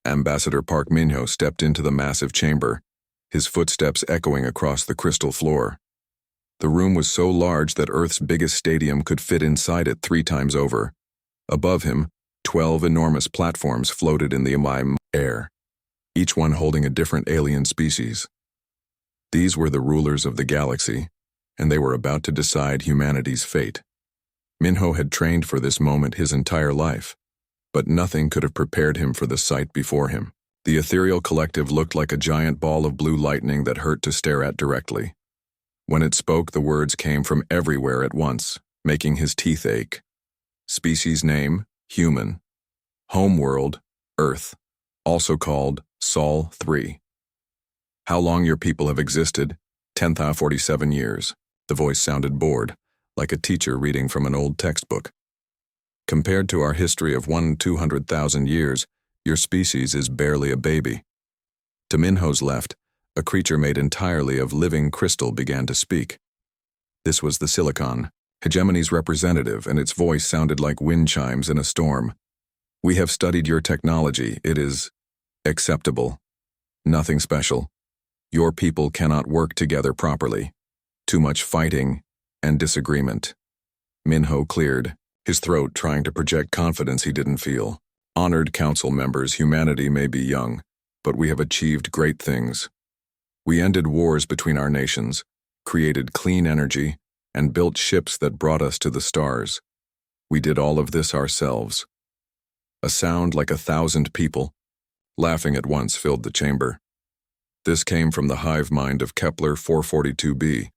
Ambassador Park Min-ho stepped into the massive chamber, his footsteps echoing across the crystal floor. The room was so large that Earth's biggest stadium could fit inside it 3 times over. Above him, 12 enormous platforms floated in the air, each one holding a different alien species. These were the rulers of the galaxy, and they were about to decide humanity's fate. Min-ho had trained for this moment his entire life, but nothing could have prepared him for the sight before him. The ethereal collective looked like a giant ball of blue lightning that hurt to stare at directly. When it spoke, the words came from everywhere at once, making his teeth ache. Species name, human. Homeworld, Earth, also called Sol 3. How long your people have existed? 10,047 years. The voice sounded bored, like a teacher reading from an old textbook. Compared to our history of 1,200,000 years, your species is barely a baby. To Min-ho's left, a creature made entirely of living crystal began to speak. This was the Silicon, Hegemony's representative, and its voice sounded like wind chimes in a storm. We have studied your technology. It is acceptable. Nothing special. Your people cannot work together properly. Too much fighting and disagreement. Min-ho cleared, his throat trying to project confidence he didn't feel. Honored council members, humanity may be young, but we have achieved great things. We ended wars between our nations, created clean energy, and built ships that brought us to the stars. We did all of this ourselves. A sound like 1,000 people, laughing at once, filled the chamber. This came from the hive mind of Kepler 442b,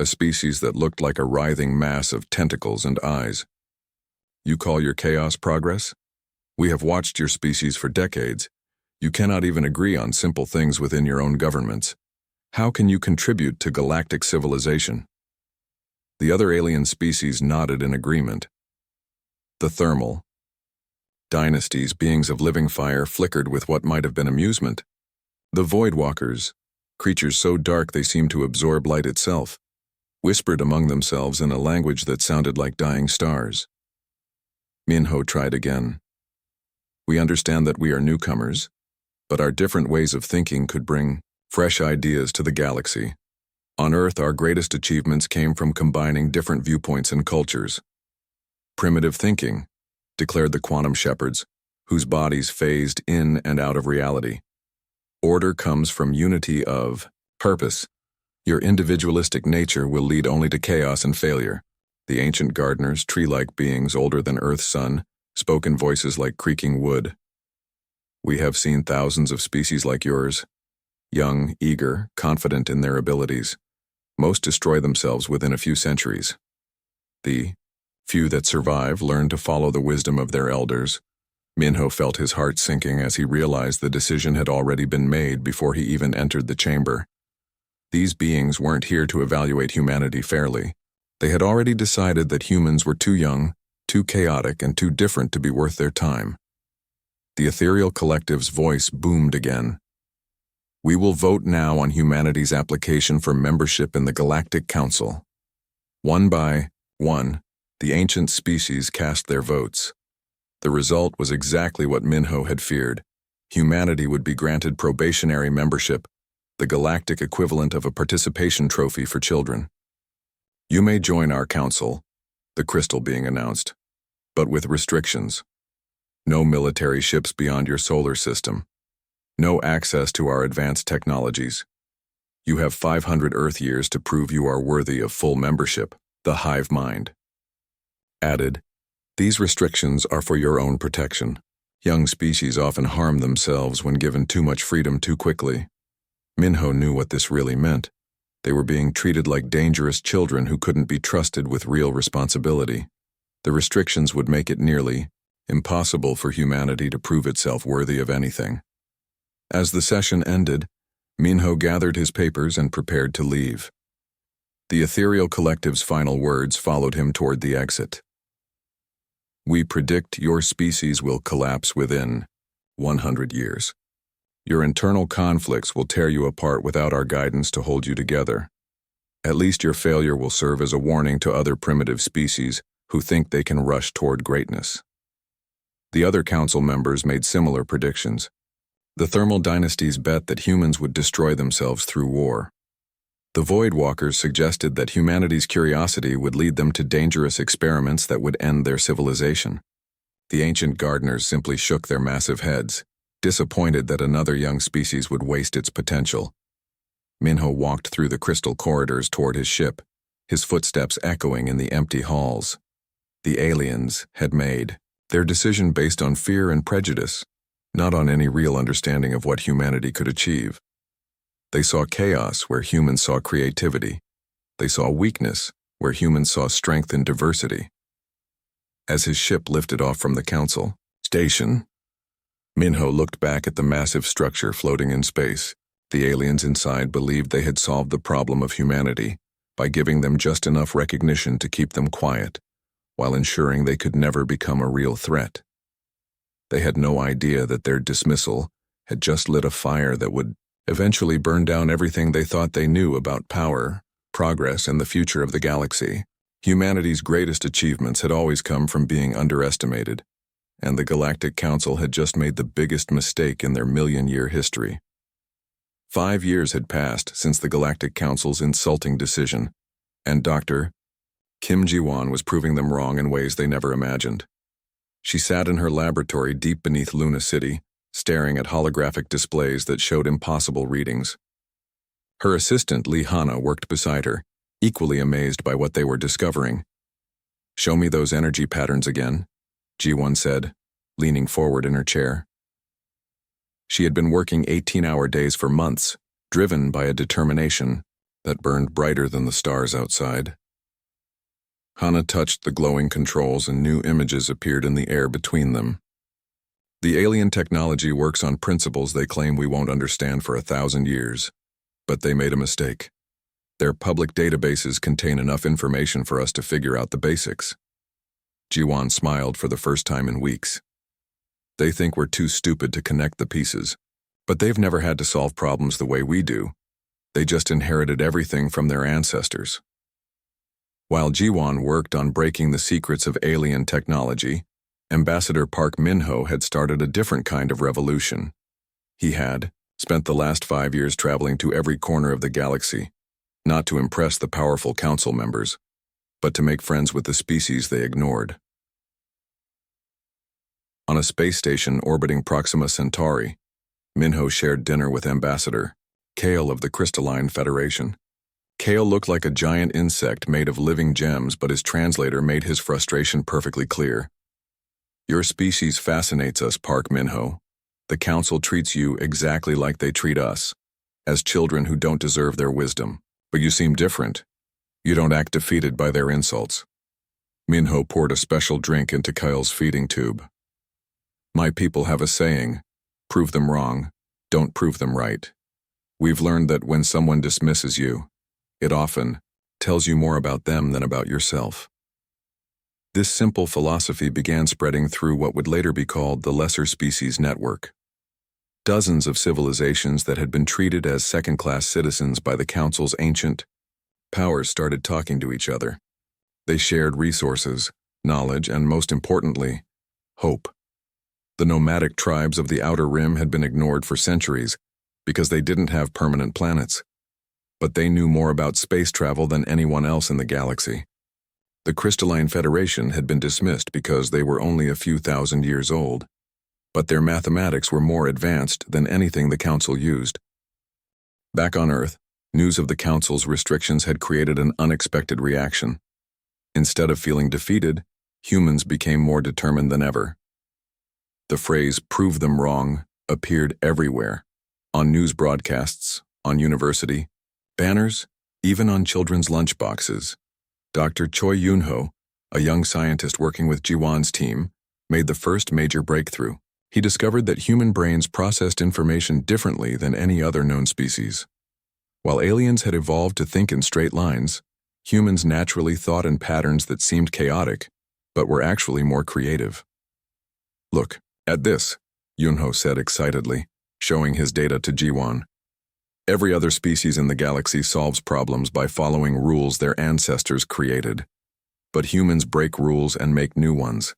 a species that looked like a writhing mass of tentacles and eyes. You call your chaos progress? We have watched your species for decades. You cannot even agree on simple things within your own governments. How can you contribute to galactic civilization? The other alien species nodded in agreement. The thermal dynasties, beings of living fire, flickered with what might have been amusement. The Voidwalkers, creatures so dark they seemed to absorb light itself, whispered among themselves in a language that sounded like dying stars. Min-ho tried again. We understand that we are newcomers, but our different ways of thinking could bring fresh ideas to the galaxy. On Earth, our greatest achievements came from combining different viewpoints and cultures. Primitive thinking, declared the quantum shepherds, whose bodies phased in and out of reality. Order comes from unity of purpose. Your individualistic nature will lead only to chaos and failure. The ancient gardeners, tree-like beings older than Earth's sun, spoke in voices like creaking wood. We have seen thousands of species like yours, young, eager, confident in their abilities. Most destroy themselves within a few centuries. The few that survive learn to follow the wisdom of their elders. Min-ho felt his heart sinking as he realized the decision had already been made before he even entered the chamber. These beings weren't here to evaluate humanity fairly. They had already decided that humans were too young, too chaotic, and too different to be worth their time. The ethereal collective's voice boomed again. We will vote now on humanity's application for membership in the Galactic Council. One by one, the ancient species cast their votes. The result was exactly what Min-ho had feared. Humanity would be granted probationary membership, the galactic equivalent of a participation trophy for children. You may join our council, the crystal being announced, but with restrictions. No military ships beyond your solar system. No access to our advanced technologies. You have 500 Earth years to prove you are worthy of full membership, the hive mind. Added, these restrictions are for your own protection. Young species often harm themselves when given too much freedom too quickly. Min-ho knew what this really meant. They were being treated like dangerous children who couldn't be trusted with real responsibility. The restrictions would make it nearly impossible for humanity to prove itself worthy of anything. As the session ended, Min-ho gathered his papers and prepared to leave. The ethereal collective's final words followed him toward the exit. We predict your species will collapse within 100 years. Your internal conflicts will tear you apart without our guidance to hold you together. At least your failure will serve as a warning to other primitive species who think they can rush toward greatness. The other council members made similar predictions. The thermal dynasties bet that humans would destroy themselves through war. The Void Walkers suggested that humanity's curiosity would lead them to dangerous experiments that would end their civilization. The ancient gardeners simply shook their massive heads, disappointed that another young species would waste its potential. Minho walked through the crystal corridors toward his ship, his footsteps echoing in the empty halls. The aliens had made their decision based on fear and prejudice, not on any real understanding of what humanity could achieve. They saw chaos where humans saw creativity. They saw weakness where humans saw strength and diversity. As his ship lifted off from the council station, Minho looked back at the massive structure floating in space. The aliens inside believed they had solved the problem of humanity by giving them just enough recognition to keep them quiet, while ensuring they could never become a real threat. They had no idea that their dismissal had just lit a fire that would eventually burn down everything they thought they knew about power, progress, and the future of the galaxy. Humanity's greatest achievements had always come from being underestimated, and the Galactic Council had just made the biggest mistake in their million-year history. 5 years had passed since the Galactic Council's insulting decision, and Dr. Kim Ji-won was proving them wrong in ways they never imagined. She sat in her laboratory deep beneath Luna City, staring at holographic displays that showed impossible readings. Her assistant, Lee Hana, worked beside her, equally amazed by what they were discovering. "Show me those energy patterns again," Ji-won said, leaning forward in her chair. She had been working 18-hour days for months, driven by a determination that burned brighter than the stars outside. Hana touched the glowing controls and new images appeared in the air between them. "The alien technology works on principles they claim we won't understand for 1,000 years. But they made a mistake. Their public databases contain enough information for us to figure out the basics." Ji-won smiled for the first time in weeks. "They think we're too stupid to connect the pieces, but they've never had to solve problems the way we do. They just inherited everything from their ancestors." While Ji-won worked on breaking the secrets of alien technology, Ambassador Park Min-ho had started a different kind of revolution. He had spent the last 5 years traveling to every corner of the galaxy, not to impress the powerful council members, but to make friends with the species they ignored. On a space station orbiting Proxima Centauri, Minho shared dinner with Ambassador Kale of the Crystalline Federation. Kale looked like a giant insect made of living gems, but his translator made his frustration perfectly clear. "Your species fascinates us, Park Min-ho. The council treats you exactly like they treat us, as children who don't deserve their wisdom. But you seem different. You don't act defeated by their insults." Minho poured a special drink into Kyle's feeding tube. "My people have a saying, prove them wrong, don't prove them right. We've learned that when someone dismisses you, it often tells you more about them than about yourself." This simple philosophy began spreading through what would later be called the Lesser Species Network. Dozens of civilizations that had been treated as second-class citizens by the Council's ancient powers started talking to each other. They shared resources, knowledge, and most importantly, hope. The nomadic tribes of the Outer Rim had been ignored for centuries because they didn't have permanent planets. But they knew more about space travel than anyone else in the galaxy. The Crystalline Federation had been dismissed because they were only a few thousand years old, but their mathematics were more advanced than anything the Council used. Back on Earth, news of the Council's restrictions had created an unexpected reaction. Instead of feeling defeated, humans became more determined than ever. The phrase "prove them wrong" appeared everywhere, on news broadcasts, on university banners, even on children's lunchboxes. Dr. Choi Yoon-ho, a young scientist working with Ji-won's team, made the first major breakthrough. He discovered that human brains processed information differently than any other known species. While aliens had evolved to think in straight lines, humans naturally thought in patterns that seemed chaotic, but were actually more creative. "Look at this," Yoon-ho said excitedly, showing his data to Ji-won. "Every other species in the galaxy solves problems by following rules their ancestors created. But humans break rules and make new ones.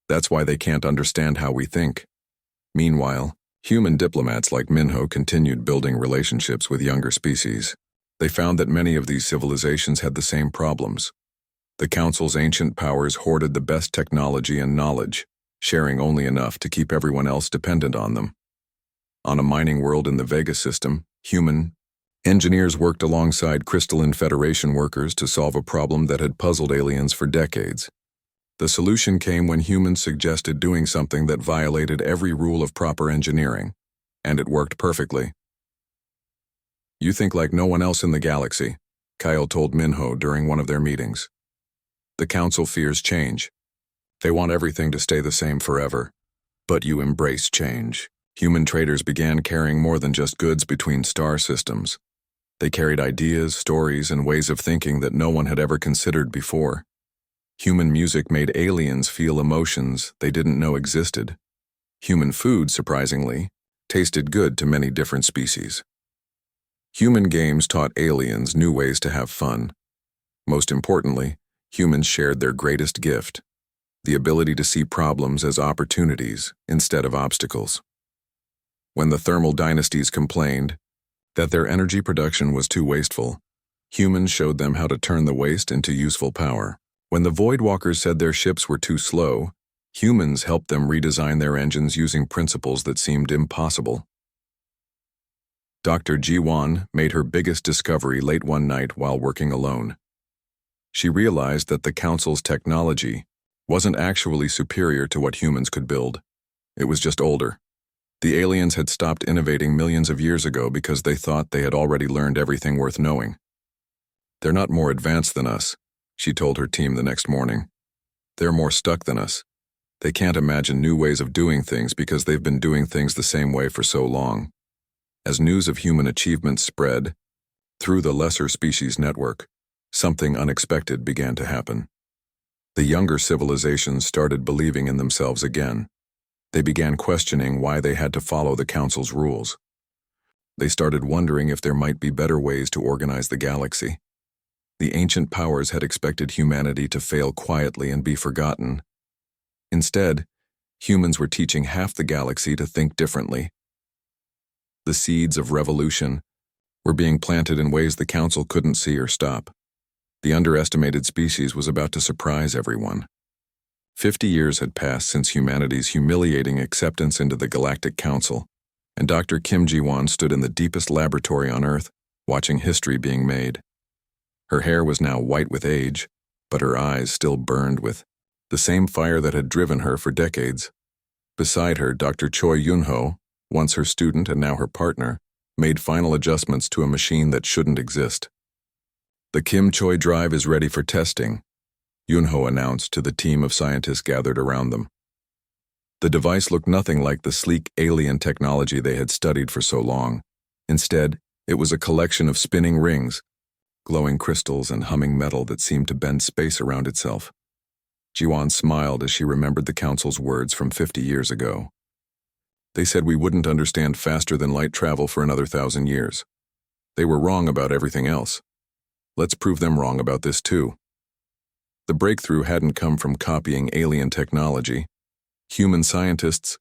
That's why they can't understand how we think. Meanwhile, Human diplomats like Minho continued building relationships with younger species. They found that many of these civilizations had the same problems. The Council's ancient powers hoarded the best technology and knowledge, sharing only enough to keep everyone else dependent on them. On a mining world in the Vega system, human engineers worked alongside Crystalline Federation workers to solve a problem that had puzzled aliens for decades. The solution came when humans suggested doing something that violated every rule of proper engineering, and it worked perfectly. "You think like no one else in the galaxy," Kyle told Minho during one of their meetings. "The Council fears change. They want everything to stay the same forever. But you embrace change." Human traders began carrying more than just goods between star systems. They carried ideas, stories, and ways of thinking that no one had ever considered before. Human music made aliens feel emotions they didn't know existed. Human food, surprisingly, tasted good to many different species. Human games taught aliens new ways to have fun. Most importantly, humans shared their greatest gift, the ability to see problems as opportunities instead of obstacles. When the thermal dynasties complained that their energy production was too wasteful, humans showed them how to turn the waste into useful power. When the Voidwalkers said their ships were too slow, humans helped them redesign their engines using principles that seemed impossible. Dr. Ji-Wan made her biggest discovery late one night while working alone. She realized that the Council's technology wasn't actually superior to what humans could build. It was just older. The aliens had stopped innovating millions of years ago because they thought they had already learned everything worth knowing. "They're not more advanced than us," she told her team the next morning. "They're more stuck than us. They can't imagine new ways of doing things because they've been doing things the same way for so long." As news of human achievements spread through the lesser species network, something unexpected began to happen. The younger civilizations started believing in themselves again. They began questioning why they had to follow the Council's rules. They started wondering if there might be better ways to organize the galaxy. The ancient powers had expected humanity to fail quietly and be forgotten. Instead, humans were teaching half the galaxy to think differently. The seeds of revolution were being planted in ways the Council couldn't see or stop. The underestimated species was about to surprise everyone. 50 years had passed since humanity's humiliating acceptance into the Galactic Council, and Dr. Kim Ji-Won stood in the deepest laboratory on Earth, watching history being made. Her hair was now white with age, but her eyes still burned with the same fire that had driven her for decades. Beside her, Dr. Choi Yun-ho, once her student and now her partner, made final adjustments to a machine that shouldn't exist. "The Kim Choi drive is ready for testing," Yun-ho announced to the team of scientists gathered around them. The device looked nothing like the sleek alien technology they had studied for so long. Instead, it was a collection of spinning rings, glowing crystals and humming metal that seemed to bend space around itself. Ji-Won smiled as she remembered the Council's words from 50 years ago. They said we wouldn't understand faster than light travel for another 1,000 years. They were wrong about everything else. Let's prove them wrong about this too. The breakthrough hadn't come from copying alien technology. Human scientists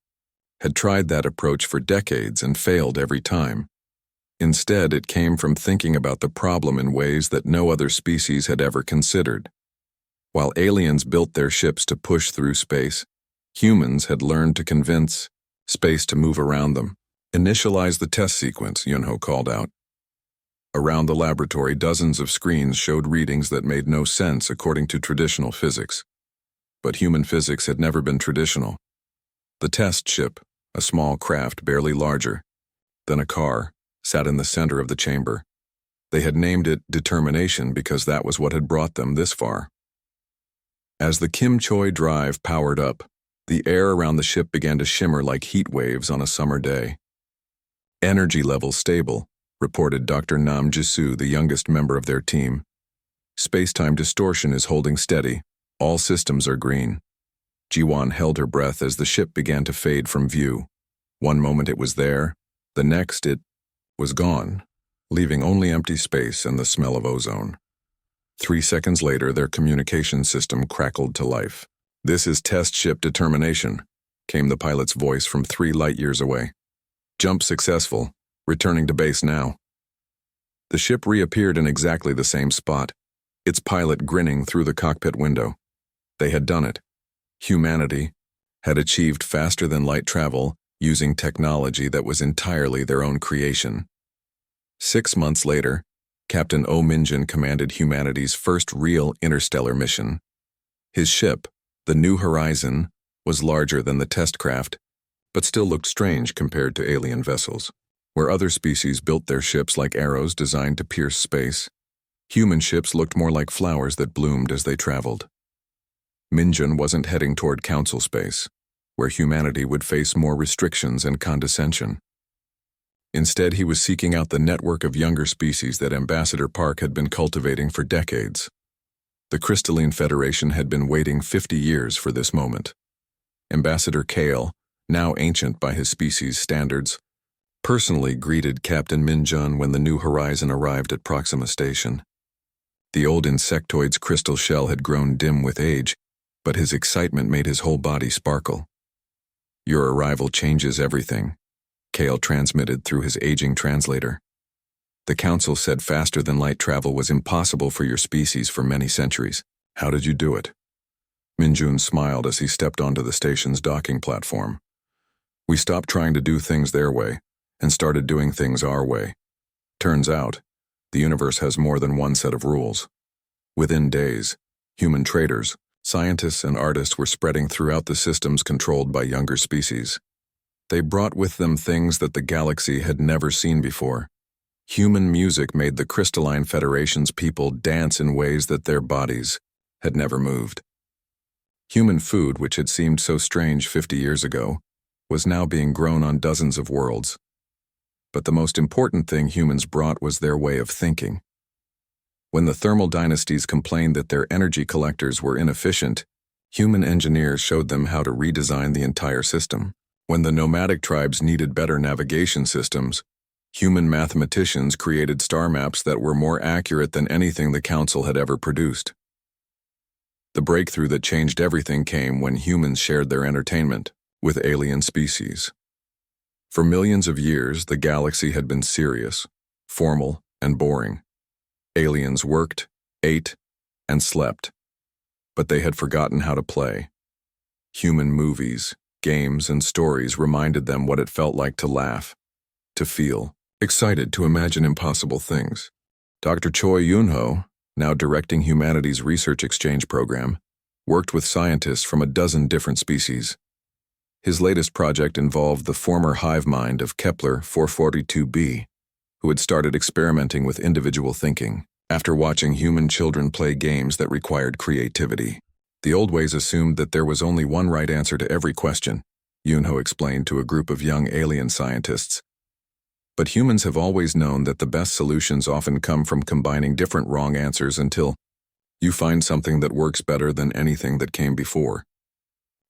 had tried that approach for decades and failed every time. Instead, it came from thinking about the problem in ways that no other species had ever considered. While aliens built their ships to push through space, humans had learned to convince space to move around them. "Initialize the test sequence," Yunho called out. Around the laboratory, dozens of screens showed readings that made no sense according to traditional physics. But human physics had never been traditional. The test ship, a small craft barely larger than a car, sat in the center of the chamber. They had named it Determination because that was what had brought them this far. As the Kim Choi drive powered up, the air around the ship began to shimmer like heat waves on a summer day. "Energy levels stable," reported Dr. Nam Jisoo, the youngest member of their team. "Space-time distortion is holding steady. All systems are green." Ji-Won held her breath as the ship began to fade from view. One moment it was there, the next it was gone, leaving only empty space and the smell of ozone. 3 seconds later, their communication system crackled to life. "This is test ship Determination," came the pilot's voice from 3 light-years away. Jump successful. Returning to base now. The ship reappeared in exactly the same spot, its pilot grinning through the cockpit window. They had done it. Humanity had achieved faster-than-light travel using technology that was entirely their own creation. 6 months later, Captain O. Minjin commanded humanity's first real interstellar mission. His ship, the New Horizon, was larger than the test craft, but still looked strange compared to alien vessels. Where other species built their ships like arrows designed to pierce space, human ships looked more like flowers that bloomed as they traveled. Minjin wasn't heading toward council space, where humanity would face more restrictions and condescension. Instead, he was seeking out the network of younger species that Ambassador Park had been cultivating for decades. The Crystalline Federation had been waiting 50 years for this moment. Ambassador Kale, now ancient by his species' standards, personally greeted Captain Minjun when the New Horizon arrived at Proxima Station. The old insectoid's crystal shell had grown dim with age, but his excitement made his whole body sparkle. "Your arrival changes everything," Kale transmitted through his aging translator. "The Council said faster-than-light travel was impossible for your species for many centuries. How did you do it?" Minjun smiled as he stepped onto the station's docking platform. "We stopped trying to do things their way and started doing things our way. Turns out, the universe has more than one set of rules." Within days, human traders, scientists, and artists were spreading throughout the systems controlled by younger species. They brought with them things that the galaxy had never seen before. Human music made the Crystalline Federation's people dance in ways that their bodies had never moved. Human food, which had seemed so strange 50 years ago, was now being grown on dozens of worlds. But the most important thing humans brought was their way of thinking. When the thermal dynasties complained that their energy collectors were inefficient, human engineers showed them how to redesign the entire system. When the nomadic tribes needed better navigation systems, human mathematicians created star maps that were more accurate than anything the Council had ever produced. The breakthrough that changed everything came when humans shared their entertainment with alien species. For millions of years, the galaxy had been serious, formal, and boring. Aliens worked, ate, and slept. But they had forgotten how to play. Human movies, games, and stories reminded them what it felt like to laugh, to feel, excited to imagine impossible things. Dr. Choi Yun-ho, now directing humanity's research exchange program, worked with scientists from a dozen different species. His latest project involved the former hive mind of Kepler 442b, who had started experimenting with individual thinking after watching human children play games that required creativity. The old ways assumed that there was only one right answer to every question, Yunho explained to a group of young alien scientists. But humans have always known that the best solutions often come from combining different wrong answers until you find something that works better than anything that came before.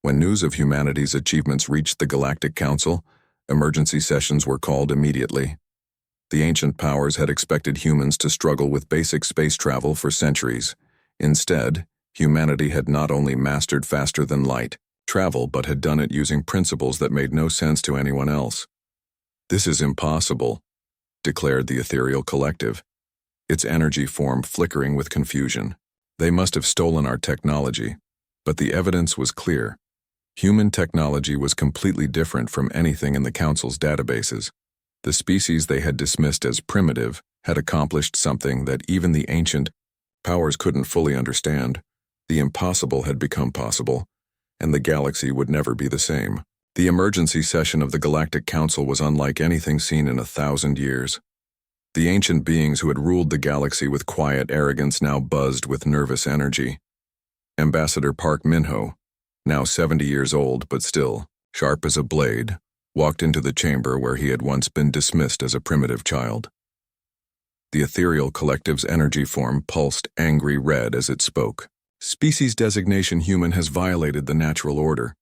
When news of humanity's achievements reached the Galactic Council, emergency sessions were called immediately. The ancient powers had expected humans to struggle with basic space travel for centuries. Instead, humanity had not only mastered faster-than-light travel but had done it using principles that made no sense to anyone else. "This is impossible," declared the ethereal collective, its energy form flickering with confusion. "They must have stolen our technology." But the evidence was clear. Human technology was completely different from anything in the Council's databases. The species they had dismissed as primitive had accomplished something that even the ancient powers couldn't fully understand. The impossible had become possible, and the galaxy would never be the same. The emergency session of the Galactic Council was unlike anything seen in 1,000 years. The ancient beings who had ruled the galaxy with quiet arrogance now buzzed with nervous energy. Ambassador Park Min-ho, now 70 years old but still sharp as a blade, walked into the chamber where he had once been dismissed as a primitive child. The ethereal collective's energy form pulsed angry red as it spoke. "Species designation human has violated the natural order.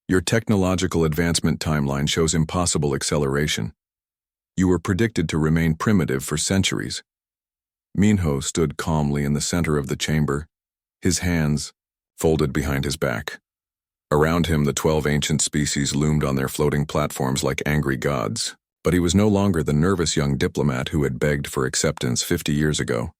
Your technological advancement timeline shows impossible acceleration. You were predicted to remain primitive for centuries." Minho stood calmly in the center of the chamber, his hands folded behind his back. Around him, the 12 ancient species loomed on their floating platforms like angry gods. But he was no longer the nervous young diplomat who had begged for acceptance 50 years ago.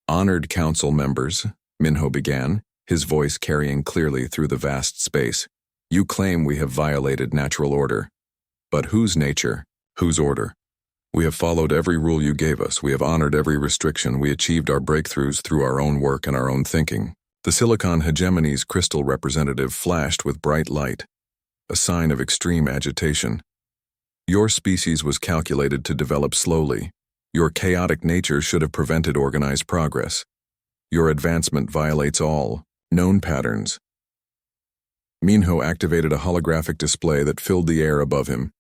"Honored council members," Minho began, his voice carrying clearly through the vast space. "You claim we have violated natural order. But whose nature? Whose order? We have followed every rule you gave us. We have honored every restriction. We achieved our breakthroughs through our own work and our own thinking." The Silicon Hegemony's crystal representative flashed with bright light, a sign of extreme agitation. "Your species was calculated to develop slowly. Your chaotic nature should have prevented organized progress. Your advancement violates all known patterns." Minho activated a holographic display that filled the air above him.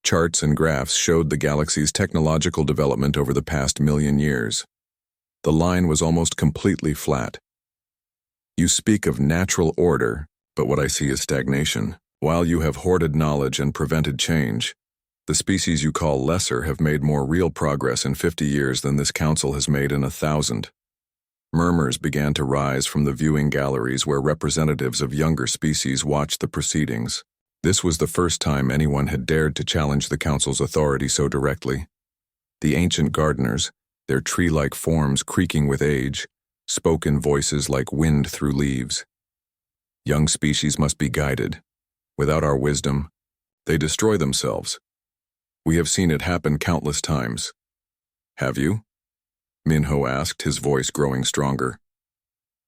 Charts and graphs showed the galaxy's technological development over the past million years. The line was almost completely flat. "You speak of natural order, but what I see is stagnation. While you have hoarded knowledge and prevented change, the species you call lesser have made more real progress in 50 years than this council has made in 1,000. Murmurs began to rise from the viewing galleries where representatives of younger species watched the proceedings. This was the first time anyone had dared to challenge the council's authority so directly. The ancient gardeners, their tree-like forms creaking with age, spoke in voices like wind through leaves. "Young species must be guided. Without our wisdom, they destroy themselves. We have seen it happen countless times." "Have you?" Minho asked, his voice growing stronger.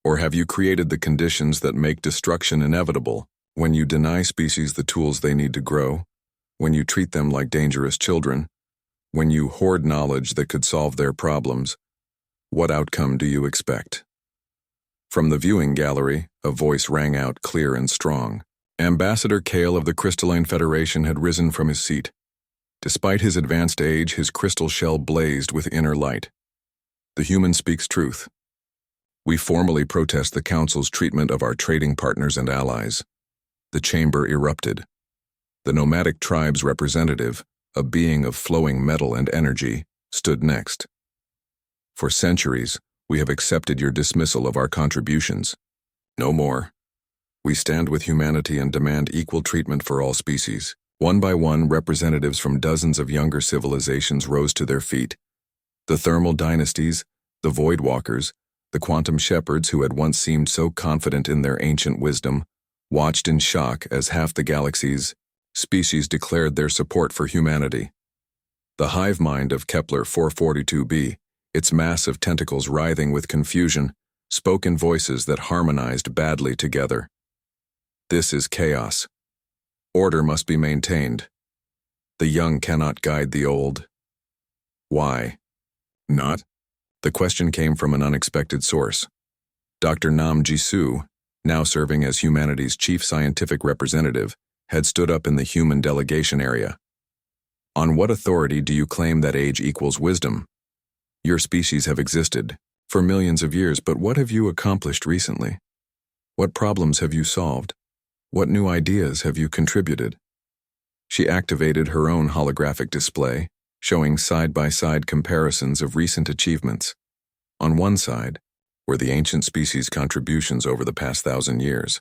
"Or have you created the conditions that make destruction inevitable when you deny species the tools they need to grow, when you treat them like dangerous children, when you hoard knowledge that could solve their problems? What outcome do you expect?" From the viewing gallery, a voice rang out clear and strong. Ambassador Kale of the Crystalline Federation had risen from his seat. Despite his advanced age, his crystal shell blazed with inner light. "The human speaks truth. We formally protest the Council's treatment of our trading partners and allies." The chamber erupted. The nomadic tribe's representative, a being of flowing metal and energy, stood next. "For centuries, we have accepted your dismissal of our contributions. No more. We stand with humanity and demand equal treatment for all species." One by one, representatives from dozens of younger civilizations rose to their feet. The thermal dynasties, the void walkers, the quantum shepherds who had once seemed so confident in their ancient wisdom, watched in shock as half the galaxy's species declared their support for humanity. The hive mind of Kepler 442b, its massive tentacles writhing with confusion, spoke in voices that harmonized badly together. "This is chaos. Order must be maintained. The young cannot guide the old." "Why not?" The question came from an unexpected source. Dr. Nam Jisoo, now serving as humanity's chief scientific representative, had stood up in the human delegation area. "On what authority do you claim that age equals wisdom? Your species have existed for millions of years, but what have you accomplished recently? What problems have you solved? What new ideas have you contributed?" She activated her own holographic display, showing side-by-side comparisons of recent achievements. On one side were the ancient species' contributions over the past 1,000 years,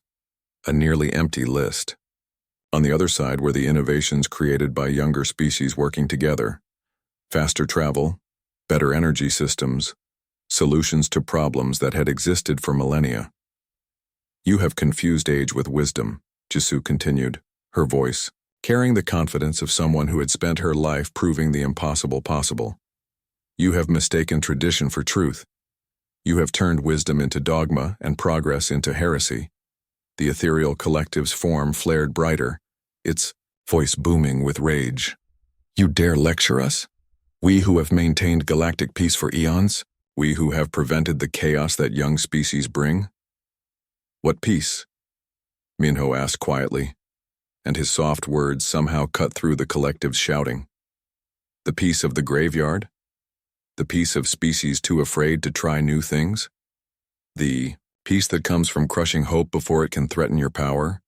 a nearly empty list. On the other side were the innovations created by younger species working together: faster travel, better energy systems, solutions to problems that had existed for millennia. "You have confused age with wisdom," Jisoo continued, her voice carrying the confidence of someone who had spent her life proving the impossible possible. "You have mistaken tradition for truth. You have turned wisdom into dogma and progress into heresy." The ethereal collective's form flared brighter, its voice booming with rage. "You dare lecture us? We who have maintained galactic peace for eons? We who have prevented the chaos that young species bring?" "What peace?" Minho asked quietly, and his soft words somehow cut through the collective's shouting. "The peace of the graveyard? The peace of species too afraid to try new things? The peace that comes from crushing hope before it can threaten your power?"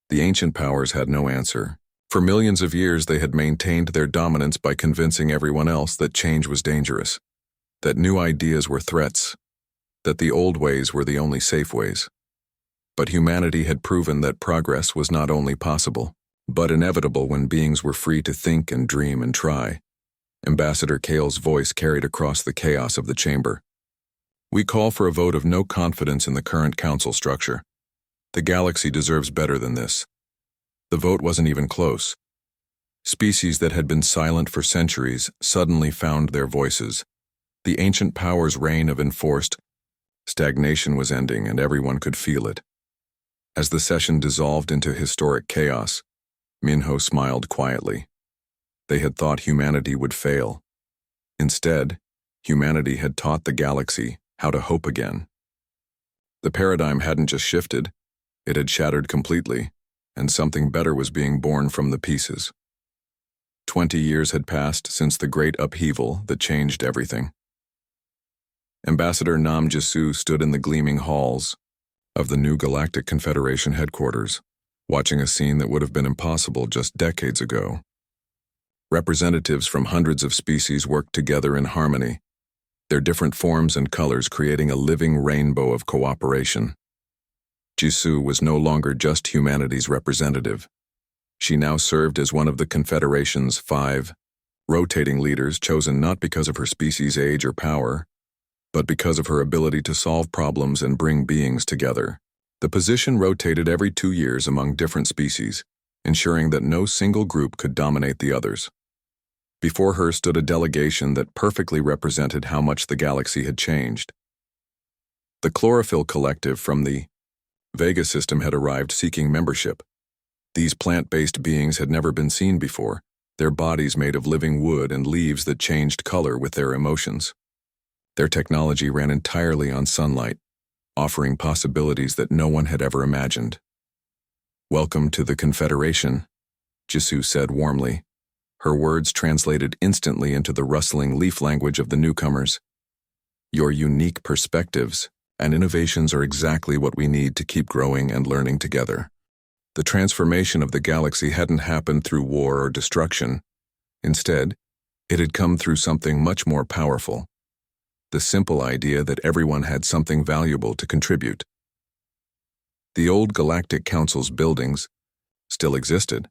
The ancient powers had no answer. For millions of years they had maintained their dominance by convincing everyone else that change was dangerous, that new ideas were threats, that the old ways were the only safe ways. But humanity had proven that progress was not only possible, but inevitable when beings were free to think and dream and try. Ambassador Kale's voice carried across the chaos of the chamber. We call for a vote of no confidence in the current council structure. The galaxy deserves better than this. The vote wasn't even close. Species that had been silent for centuries suddenly found their voices. The ancient power's reign of enforced stagnation was ending, and everyone could feel it. As the session dissolved into historic chaos, Minho smiled quietly. They had thought humanity would fail. Instead, humanity had taught the galaxy how to hope again. The paradigm hadn't just shifted, it had shattered completely, and something better was being born from the pieces. 20 years had passed since the great upheaval that changed everything. Ambassador Nam Jisu stood in the gleaming halls of the new Galactic Confederation headquarters, watching a scene that would have been impossible just decades ago. Representatives from hundreds of species worked together in harmony, their different forms and colors creating a living rainbow of cooperation. Jisu was no longer just humanity's representative. She now served as one of the Confederation's 5 rotating leaders, chosen not because of her species' age or power, but because of her ability to solve problems and bring beings together. The position rotated every 2 years among different species, ensuring that no single group could dominate the others. Before her stood a delegation that perfectly represented how much the galaxy had changed. The Chlorophyll Collective from the Vega system had arrived seeking membership. These plant-based beings had never been seen before, their bodies made of living wood and leaves that changed color with their emotions. Their technology ran entirely on sunlight, offering possibilities that no one had ever imagined. "Welcome to the Confederation," Jisu said warmly. Her words translated instantly into the rustling leaf language of the newcomers. "Your unique perspectives and innovations are exactly what we need to keep growing and learning together." The transformation of the galaxy hadn't happened through war or destruction. Instead, it had come through something much more powerful. The simple idea that everyone had something valuable to contribute. The old Galactic Council's buildings still existed,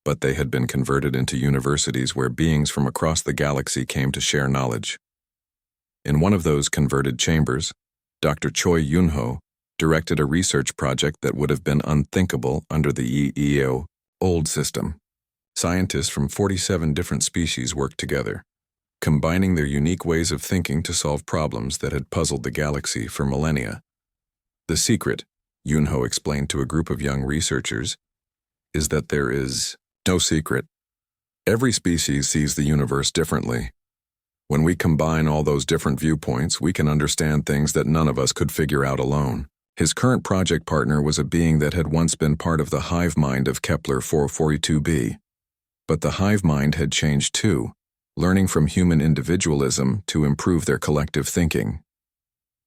but they had been converted into universities where beings from across the galaxy came to share knowledge. In one of those converted chambers, Dr. Choi Yunho directed a research project that would have been unthinkable under the EEO old system. Scientists from 47 different species worked together, combining their unique ways of thinking to solve problems that had puzzled the galaxy for millennia. "The secret," Yunho explained to a group of young researchers, "is that there is no secret. Every species sees the universe differently. When we combine all those different viewpoints, we can understand things that none of us could figure out alone." His current project partner was a being that had once been part of the hive mind of Kepler 442b. But the hive mind had changed too, learning from human individualism to improve their collective thinking.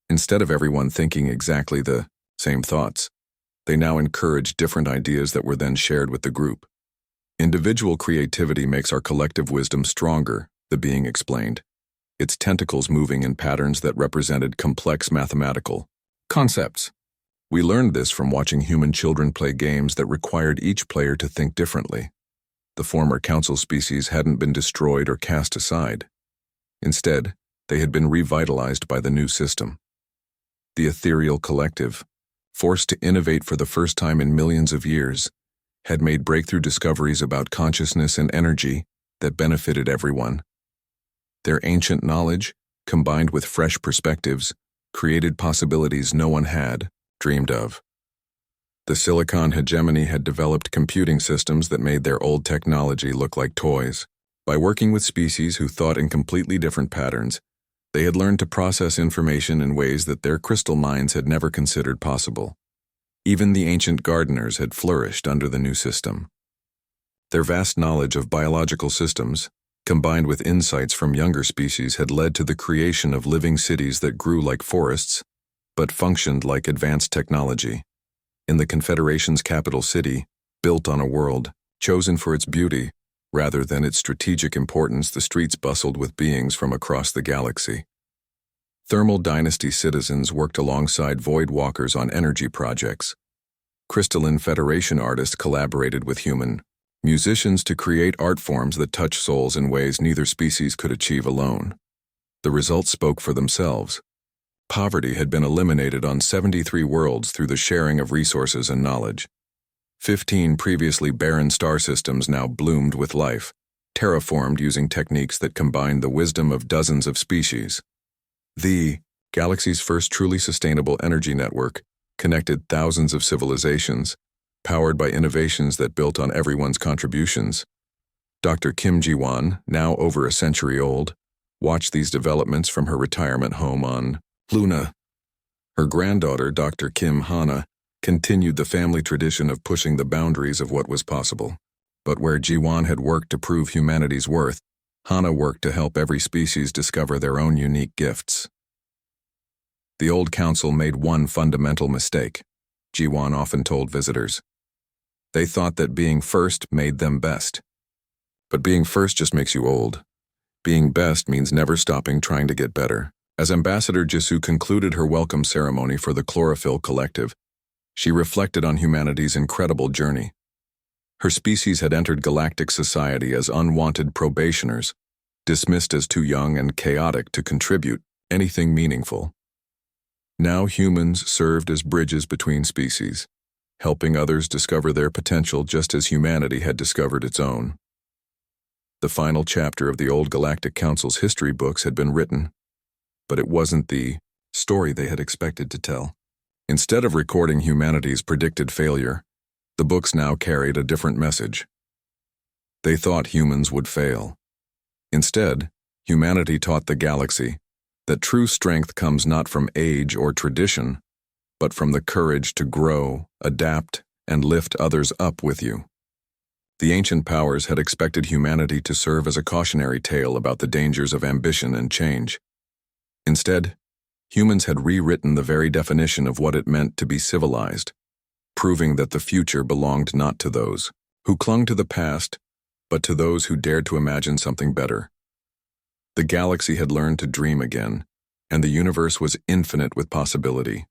Instead of everyone thinking exactly the same thoughts, they now encouraged different ideas that were then shared with the group. "Individual creativity makes our collective wisdom stronger," the being explained, its tentacles moving in patterns that represented complex mathematical concepts. "We learned this from watching human children play games that required each player to think differently. The former council species hadn't been destroyed or cast aside. Instead, they had been revitalized by the new system. The ethereal collective, forced to innovate for the first time in millions of years, had made breakthrough discoveries about consciousness and energy that benefited everyone. Their ancient knowledge, combined with fresh perspectives, created possibilities no one had dreamed of. The Silicon hegemony had developed computing systems that made their old technology look like toys. By working with species who thought in completely different patterns, they had learned to process information in ways that their crystal minds had never considered possible. Even the ancient gardeners had flourished under the new system. Their vast knowledge of biological systems, combined with insights from younger species, had led to the creation of living cities that grew like forests, but functioned like advanced technology. In the Confederation's capital city, built on a world chosen for its beauty rather than its strategic importance, the streets bustled with beings from across the galaxy. Thermal Dynasty citizens worked alongside Void Walkers on energy projects. Crystalline Federation artists collaborated with human musicians to create art forms that touch souls in ways neither species could achieve alone. The results spoke for themselves. Poverty had been eliminated on 73 worlds through the sharing of resources and knowledge. 15 previously barren star systems now bloomed with life, terraformed using techniques that combined the wisdom of dozens of species. The galaxy's first truly sustainable energy network connected thousands of civilizations, powered by innovations that built on everyone's contributions. Dr. Kim Ji-won, now over a century old, watched these developments from her retirement home on Luna. Her granddaughter, Dr. Kim Hana, continued the family tradition of pushing the boundaries of what was possible. But where Ji-won had worked to prove humanity's worth, Hana worked to help every species discover their own unique gifts. The old council made one fundamental mistake, Ji-won often told visitors. They thought that being first made them best. But being first just makes you old. Being best means never stopping trying to get better. As Ambassador Jisoo concluded her welcome ceremony for the Chlorophyll Collective, she reflected on humanity's incredible journey. Her species had entered galactic society as unwanted probationers, dismissed as too young and chaotic to contribute anything meaningful. Now humans served as bridges between species, helping others discover their potential just as humanity had discovered its own. The final chapter of the old Galactic Council's history books had been written, but it wasn't the story they had expected to tell. Instead of recording humanity's predicted failure, the books now carried a different message. They thought humans would fail. Instead, humanity taught the galaxy that true strength comes not from age or tradition, but from the courage to grow, adapt, and lift others up with you. The ancient powers had expected humanity to serve as a cautionary tale about the dangers of ambition and change. Instead, humans had rewritten the very definition of what it meant to be civilized, proving that the future belonged not to those who clung to the past, but to those who dared to imagine something better. The galaxy had learned to dream again, and the universe was infinite with possibility.